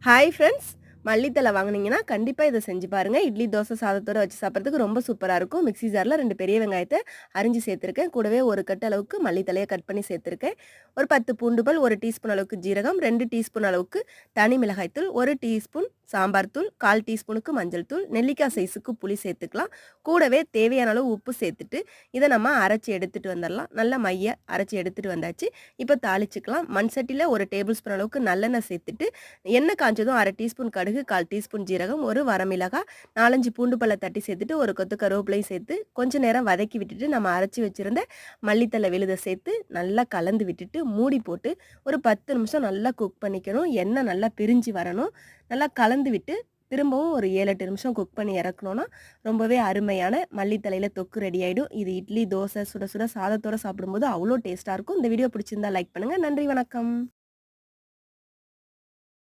Hi friends! மல்லித்தழை வாங்குனீங்கன்னா, கண்டிப்பா இத செஞ்சு பாருங்க. இட்லி, தோசை, சாதத்தோட வச்சு சாப்பிடுறதுக்கு ரொம்ப சூப்பரா இருக்கும். மிக்ஸி ஜார்ல 2 பெரிய வெங்காயத்த அரிஞ்சு சேர்த்துருக்கேன். கூடவே 1 கட்டு அளவுக்கு மல்லித்தழைய கட் பண்ணி சேர்த்துருக்கேன். ஒரு 10 பூண்டு பல், 1 டீஸ்பூன் அளவுக்கு ஜீரகம், 2 டீஸ்பூன் அளவுக்கு தனி மிளகாய் தூள், 1 டீஸ்பூன் சாம்பார் தூள், 1/4 டீஸ்பூனுக்கு மஞ்சள் தூள், நெல்லிக்காய் சைஸுக்கு புளி சேர்த்துக்கலாம். கூடவே தேவையான அளவு உப்பு சேர்த்துட்டு, இத நம்ம அரைச்சு எடுத்துட்டு வந்துரலாம். நல்லா மைய அரைச்சு எடுத்துட்டு வந்தாச்சு. இப்ப தாளிச்சுக்கலாம். மண் சட்டியில 1 டேபிள் ஸ்பூன் அளவுக்கு நல்லெண்ணெய் சேர்த்துட்டு, எண்ணெய் காஞ்சதும் 1/2 டீஸ்பூன் கடுகு, 1/4 டீஸ்பூன் ஜீரகம், 1 வரமிளகாய், 4, 5 பூண்டு பல்ல தட்டி சேர்த்துட்டு, 1 கொத்து கருவேப்பிலையும் சேர்த்து, கொஞ்ச நேரம் வதக்கி விட்டுட்டு, நம்ம அரைச்சு வச்சிருந்த மல்லித்தழை விழுத சேர்த்து, நல்லா கலந்து விட்டுட்டு, மூடி போட்டு ஒரு 10 நிமிஷம் நல்லா குக் பண்ணிக்கணும். எண்ணெய் நல்லா பிரிஞ்சு வரணும். நல்லா கலந்து விட்டு, திரும்பவும் ஒரு 7, 8 நிமிஷம் குக் பண்ணி இறக்குனோம்னா, ரொம்பவே அருமையான மல்லித்தழையில தொக்கு ரெடி ஆயிடும். இது இட்லி, தோசை, சுட சுட சாதத்தோட சாப்பிடும்போது அவ்ளோ டேஸ்ட்டா இருக்கும். இந்த வீடியோ பிடிச்சிருந்தா லைக் பண்ணுங்க. நன்றி, வணக்கம்.